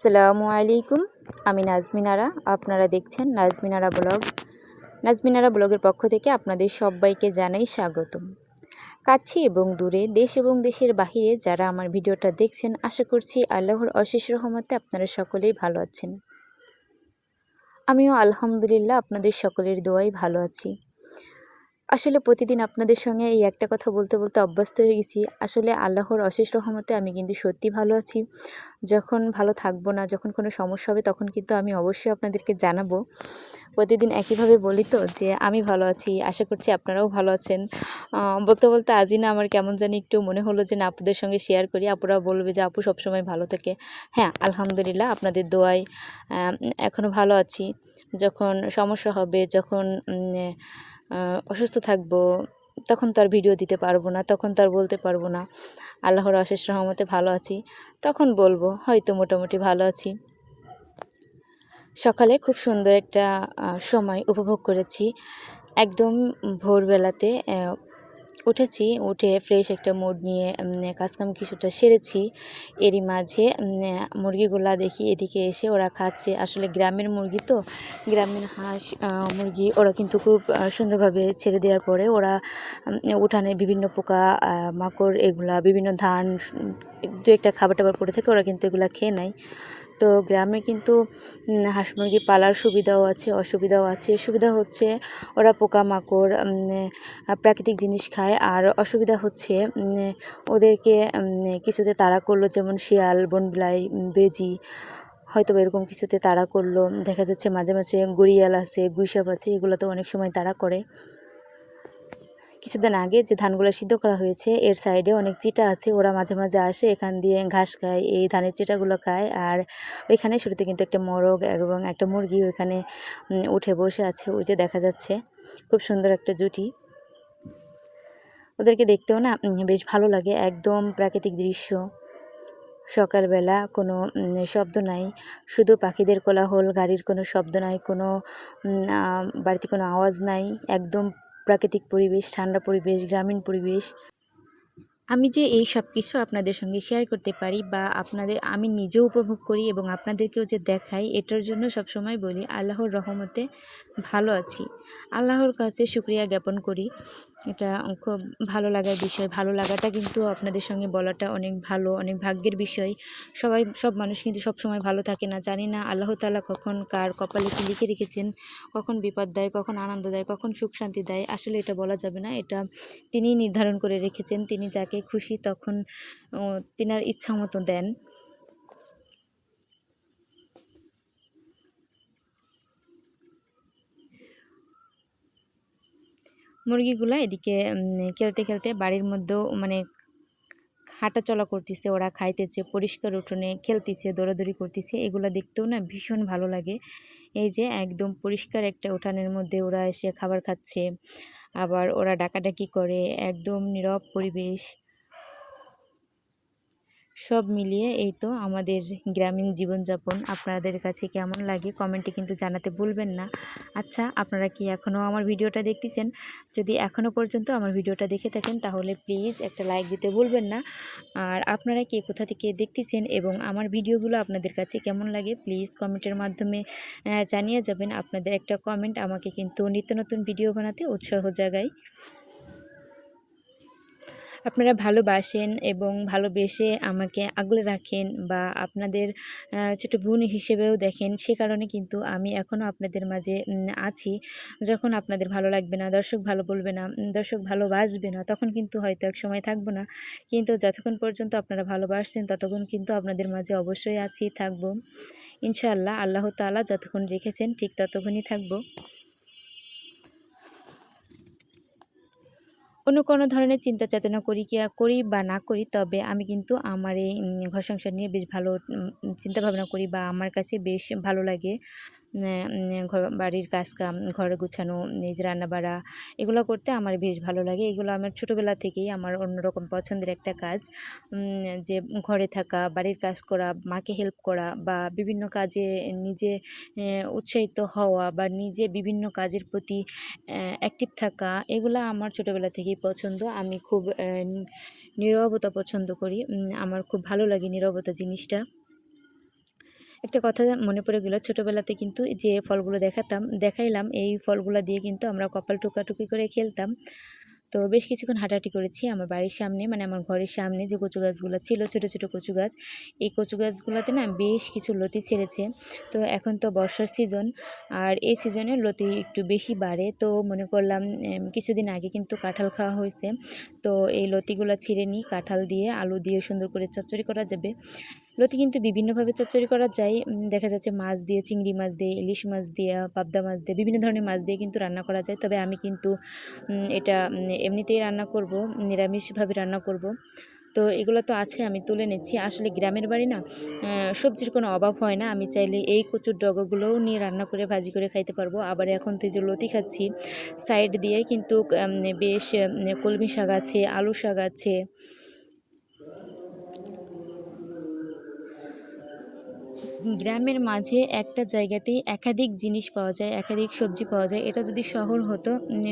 আসসালামু আলাইকুম। আমি নাজমিনারা। আপনারা দেখছেন নাজমিনারা ব্লগ। নাজমিনারা ব্লগের পক্ষ থেকে আপনাদের সবাইকে জানাই স্বাগতম। কাছে এবং দূরে, দেশ এবং দেশের বাহিরে যারা আমার ভিডিওটা দেখছেন, আশা করছি আল্লাহর অশেষ রহমতে আপনারা সকলেই ভালো আছেন। আমিও আলহামদুলিল্লাহ আপনাদের সকলের দোয়ায় ভালো আছি। আসলে প্রতিদিন আপনাদের সঙ্গে এই একটা কথা বলতে বলতে অভ্যস্ত হয়ে গেছি। আসলে আল্লাহর অশেষ রহমতে আমি কিন্তু সত্যি ভালো আছি। যখন ভালো থাকবো না, যখন কোনো সমস্যা হবে, তখন কিন্তু আমি অবশ্যই আপনাদেরকে জানাবো। প্রতিদিন একইভাবে বলি তো যে আমি ভালো আছি, আশা করছি আপনারাও ভালো আছেন। বলতে বলতে আজই না আমার কেমন জানি একটু মনে হলো যে না, আপুদের সঙ্গে শেয়ার করি। আপুরা বলবে যে আপু সবসময় ভালো থাকে। হ্যাঁ, আলহামদুলিল্লাহ আপনাদের দোয়ায় এখনও ভালো আছি। যখন সমস্যা হবে, যখন অসুস্থ থাকবো, তখন তো আর ভিডিও দিতে পারবো না, তখন তো আর বলতে পারবো না আল্লাহর অশেষ রহমতে ভালো আছি। তখন বলবো হয়তো মোটামুটি ভালো আছি। সকালে খুব সুন্দর একটা সময় উপভোগ করেছি। একদম ভোরবেলাতে উঠেছি, উঠে ফ্রেশ একটা মুড নিয়ে কাজকাম কিছুটা সেরেছি। এরই মাঝে মুরগিগুলা দেখি এদিকে এসে ওরা খাচ্ছে। আসলে গ্রামের মুরগি তো, গ্রামের হাঁস মুরগি ওরা কিন্তু খুব সুন্দরভাবে ছেড়ে দেওয়ার পরে ওরা উঠানে বিভিন্ন পোকা মাকড় এগুলা বিভিন্ন ধান দু একটা খাবার টাবার পড়ে থাকে, ওরা কিন্তু এগুলা খেয়ে নেয়। তো গ্রামে কিন্তু হাঁস মুরগি পালার সুবিধাও আছে, অসুবিধাও আছে। সুবিধা হচ্ছে ওরা পোকামাকড় প্রাকৃতিক জিনিস খায়, আর অসুবিধা হচ্ছে ওদেরকে কিছুতে তাড়া করলো, যেমন শিয়াল, বনবিলাই, বেজি হয়তো এরকম কিছুতে তাড়া করলো। দেখা যাচ্ছে মাঝে মাঝে গড়িয়াল আছে, গুইসাপ আছে, এগুলো তো অনেক সময় তাড়া করে। কিছুদিন আগে যে ধানগুলো সিদ্ধ করা হয়েছে এর সাইডে অনেক চিটা আছে, ওরা মাঝে মাঝে আসে এখান দিয়ে ঘাস খায়, এই ধানের চিটাগুলো খায়। আর ওইখানে শুরুতে কিন্তু একটা মোরগ এবং একটা মুরগি ওইখানে উঠে বসে আছে, ওই যে দেখা যাচ্ছে। খুব সুন্দর একটা জুটি, ওদেরকে দেখতেও না বেশ ভালো লাগে। একদম প্রাকৃতিক দৃশ্য। সকালবেলা কোনো শব্দ নাই, শুধু পাখিদের কোলাহল, গাড়ির কোনো শব্দ নাই, কোনো বাড়িতে কোনো আওয়াজ নাই। একদম প্রাকৃতিক পরিবেশ, ঠান্ডা পরিবেশ, গ্রামীণ পরিবেশ। আমি যে এই সব কিছু আপনাদের সঙ্গে শেয়ার করতে পারি বা আমি নিজেও উপভোগ করি এবং আপনাদেরকেও যে দেখাই, এটার জন্য সবসময় বলি আল্লাহর রহমতে ভালো আছি। আল্লাহর কাছে শুকরিয়া জ্ঞাপন করি। এটা খুব ভালো লাগার বিষয়। ভালো লাগাটা কিন্তু আপনাদের সঙ্গে বলাটা অনেক ভালো, অনেক ভাগ্যের বিষয়। সব মানুষ কিন্তু সবসময় ভালো থাকে না। জানি না আল্লাহ তাআলা কখন কার কপালে কী লিখে রেখেছেন, কখন বিপদ দেয়, কখন আনন্দ দেয়, কখন সুখ শান্তি দেয়। আসলে এটা বলা যাবে না। এটা তিনিই নির্ধারণ করে রেখেছেন। তিনি যাকে খুশি তখন তিনার ইচ্ছা মতো দেন। মুরগিগুলা এদিকে খেলতে খেলতে বাড়ির মধ্যেও মানে হাঁটাচলা করতেছে, ওরা খাইতেছে, পরিষ্কার উঠোনে খেলতেছে, দৌড়াদৌড়ি করতেছে। এগুলো দেখতেও না ভীষণ ভালো লাগে। এই যে একদম পরিষ্কার একটা উঠানের মধ্যে ওরা এসে খাবার খাচ্ছে, আবার ওরা ডাকাডাকি করে, একদম নীরব পরিবেশ। সব মিলিয়ে এই তো আমাদের গ্রামীণ জীবনযাপন। আপনাদের কাছে কেমন লাগে কমেন্টে কিন্তু জানাতে ভুলবেন না। আচ্ছা, আপনারা কি এখনও আমার ভিডিওটা দেখতেছেন? যদি এখনও পর্যন্ত আমার ভিডিওটা দেখে থাকেন তাহলে প্লিজ একটা লাইক দিতে ভুলবেন না। আর আপনারা কে কোথা থেকে দেখতেছেন এবং আমার ভিডিওগুলো আপনাদের কাছে কেমন লাগে প্লিজ কমেন্টের মাধ্যমে জানিয়ে যাবেন। আপনাদের একটা কমেন্ট আমাকে কিন্তু নিত্য নতুন ভিডিও বানাতে উৎসাহ জাগায়। আপনারা ভালোবাসেন এবং ভালোবেসে আমাকে আগলে রাখেন বা আপনাদের ছোটো বোন হিসেবেও দেখেন, সে কারণে কিন্তু আমি এখনও আপনাদের মাঝে আছি। যখন আপনাদের ভালো লাগবে না, দর্শক ভালো বলবে না, দর্শক ভালোবাসবে না, তখন কিন্তু হয়তো এক সময় থাকবো না। কিন্তু যতক্ষণ পর্যন্ত আপনারা ভালোবাসছেন ততক্ষণ কিন্তু আপনাদের মাঝে অবশ্যই আছি, থাকবো ইনশাআল্লাহ। আল্লাহ তাআলা যতক্ষণ রেখেছেন ঠিক ততক্ষণই থাকবো। অন্য কোনো ধরনের চিন্তা চেতনা করি বা না করি, তবে আমি কিন্তু আমার এই ঘর সংসার নিয়ে বেশ ভালো চিন্তাভাবনা করি বা আমার কাছে বেশ ভালো লাগে। বাড়ির কাজকাম, ঘর গুছানো, নিজের রান্নাবাড়া এগুলো করতে আমার বেশ ভালো লাগে। এগুলো আমার ছোটোবেলা থেকেই আমার অন্যরকম পছন্দের একটা কাজ। যে ঘরে থাকা, বাড়ির কাজ করা, মাকে হেল্প করা বা বিভিন্ন কাজে নিজে উৎসাহিত হওয়া বা নিজে বিভিন্ন কাজের প্রতি অ্যাক্টিভ থাকা, এগুলো আমার ছোটোবেলা থেকেই পছন্দ। আমি খুব নীরবতা পছন্দ করি। আমার খুব ভালো লাগে নীরবতা জিনিসটা। একটা কথা মনে পড়ে গেল, ছোটোবেলাতে কিন্তু যে ফলগুলো দেখাইলাম, এই ফলগুলো দিয়ে কিন্তু আমরা কপাল টুকাটুকি করে খেলতাম। তো বেশ কিছুক্ষণ হাঁটাহাঁটি করেছি আমার বাড়ির সামনে, মানে আমার ঘরের সামনে যে কচু গাছগুলো ছিল, ছোটো ছোটো কচু গাছ, এই কচু গাছগুলোতে না বেশ কিছু লতি ছেড়েছে। তো এখন তো বর্ষার সিজন, আর এই সিজনে লতি একটু বেশি বাড়ে। তো মনে করলাম কিছুদিন আগে কিন্তু কাঁঠাল খাওয়া হয়েছে, তো এই লতিগুলো ছিঁড়ে নিই, কাঁঠাল দিয়ে আলু দিয়ে সুন্দর করে চচ্চড়ি করা যাবে। লতি কিন্তু বিভিন্নভাবে চচ্চড়ি করা যায়, দেখা যাচ্ছে মাছ দিয়ে, চিংড়ি মাছ দিয়ে, ইলিশ মাছ দিয়ে, পাবদা মাছ দিয়ে, বিভিন্ন ধরনের মাছ দিয়ে কিন্তু রান্না করা যায়। তবে আমি কিন্তু এটা এমনিতেই রান্না করব, নিরামিষভাবে রান্না করব। তো এগুলো তো আছে, আমি তুলে নিচ্ছি। আসলে গ্রামের বাড়ি না, সবজির কোনো অভাব হয় না। আমি চাইলে এই কচুর ডগাগুলোও নিয়ে রান্না করে ভাজি করে খাইতে পারবো। আবার এখন তো এই যে লতি খাচ্ছি, সাইড দিয়ে কিন্তু বেশ কলমি শাক আছে, আলু শাক আছে। গ্রামের মাঝে একটা জায়গাতেই একাধিক জিনিস পাওয়া যায়, একাধিক সবজি পাওয়া যায়। এটা যদি শহর হতো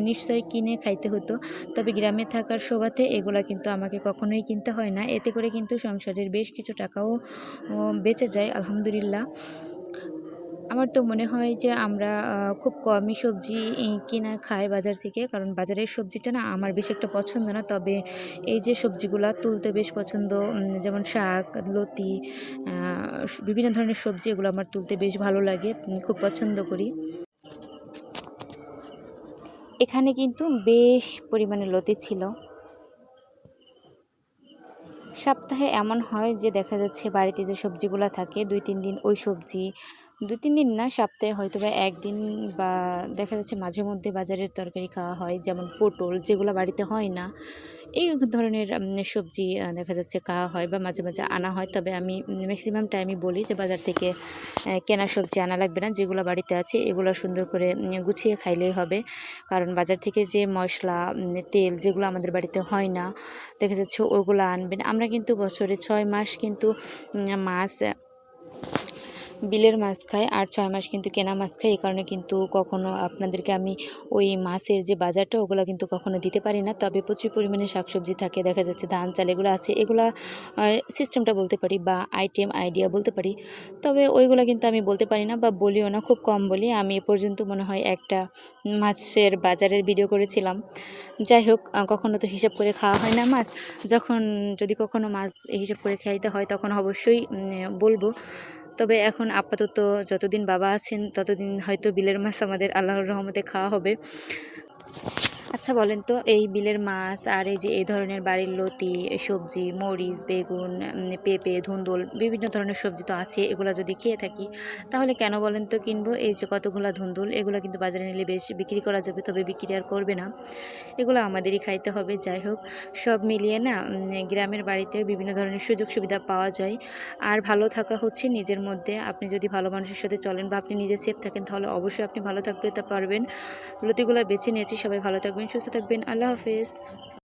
নিশ্চয়ই কিনে খাইতে হতো। তবে গ্রামে থাকার সুবাদে এগুলা কিন্তু আমাকে কখনোই কিনতে হয় না। এতে করে কিন্তু সংসারের বেশ কিছু টাকাও বেঁচে যায় আলহামদুলিল্লাহ। আমার তো মনে হয় যে আমরা খুব কমই সবজি কিনা খাই বাজার থেকে, কারণ বাজারের সবজিটা না আমার বেশ একটা পছন্দ না। তবে এই যে সবজিগুলা তুলতে বেশ পছন্দ, যেমন শাক, লতি, বিভিন্ন ধরনের সবজি, এগুলো আমার তুলতে বেশ ভালো লাগে, খুব পছন্দ করি। এখানে কিন্তু বেশ পরিমাণে লতি ছিল। সপ্তাহে এমন হয় যে দেখা যাচ্ছে বাড়িতে যে সবজিগুলো থাকে 2-3 দিন ওই সবজি, 2-3 দিন না, সপ্তাহে হয়তো বা 1 দিন, বা দেখা যাচ্ছে মাঝে মধ্যে বাজারের তরকারি খাওয়া হয়, যেমন পটল, যেগুলো বাড়িতে হয় না। এই ধরনের সবজি দেখা যাচ্ছে খাওয়া হয় বা মাঝে মাঝে আনা হয়। তবে আমি ম্যাক্সিমাম টাইমই বলি যে বাজার থেকে কেনা সবজি আনা লাগবে না, যেগুলো বাড়িতে আছে এগুলো সুন্দর করে গুছিয়ে খাইলেই হবে। কারণ বাজার থেকে যে মশলা, তেল, যেগুলো আমাদের বাড়িতে হয় না, দেখা যাচ্ছে ওগুলো আনবেন। আমরা কিন্তু বছরে 6 মাস কিন্তু মাছ, বিলের মাছ খাই, আর 6 মাস কিন্তু কেনা মাছ খাই। এই কারণে কিন্তু কখনো আপনাদেরকে আমি ওই মাছের যে বাজারটা, ওগুলো কিন্তু কখনো দিতে পারি না। তবে প্রচুর পরিমাণে শাকসবজি থাকে, দেখা যাচ্ছে ধান চাল এগুলো আছে, এগুলা সিস্টেমটা বলতে পারি বা আইডিয়া বলতে পারি। তবে ওইগুলো কিন্তু আমি বলতে পারি না বা বলিও না, খুব কম বলি। আমি এ পর্যন্ত মনে হয় একটা মাছের বাজারের ভিডিও করেছিলাম। যাই হোক, কখনো তো হিসাব করে খাওয়া হয় না মাছ। যদি কখনো মাছ হিসাব করে খাইতে হয় তখন অবশ্যই বলবো। তবে এখন আপাতত যতদিন বাবা আছেন ততদিন হয়তো বিলের মাছ আমাদের আল্লাহর রহমতে খাওয়া হবে। আচ্ছা বলেন তো, এই বিলের মাছ আর এই যে এই ধরনের বাড়ির লতি, সবজি, মরিচ, বেগুন, পেঁপে, ধুন্দুল, বিভিন্ন ধরনের সবজি তো আছে, এগুলো যদি খেয়ে থাকি তাহলে কেন বলেন তো কিনবো? এই যে কতগুলা ধুন্দুল, এগুলো কিন্তু বাজারে নিলে বেশ বিক্রি করা যাবে, তবে বিক্রি আর করবে না, এগুলো আমাদেরই খাইতে হবে। যাই হোক, সব মিলিয়ে না গ্রামের বাড়িতে বিভিন্ন ধরনের সুযোগ সুবিধা পাওয়া যায়। আর ভালো থাকা হচ্ছে নিজের মধ্যে। আপনি যদি ভালো মানুষের সাথে চলেন বা আপনি নিজে সেফ থাকেন তাহলে অবশ্যই আপনি ভালো থাকতে পারবেন। লতিগুলো বেছে নিয়েছি। সবাই ভালো থাকবেন, সুস্থ থাকবেন। আল্লাহ হাফেজ।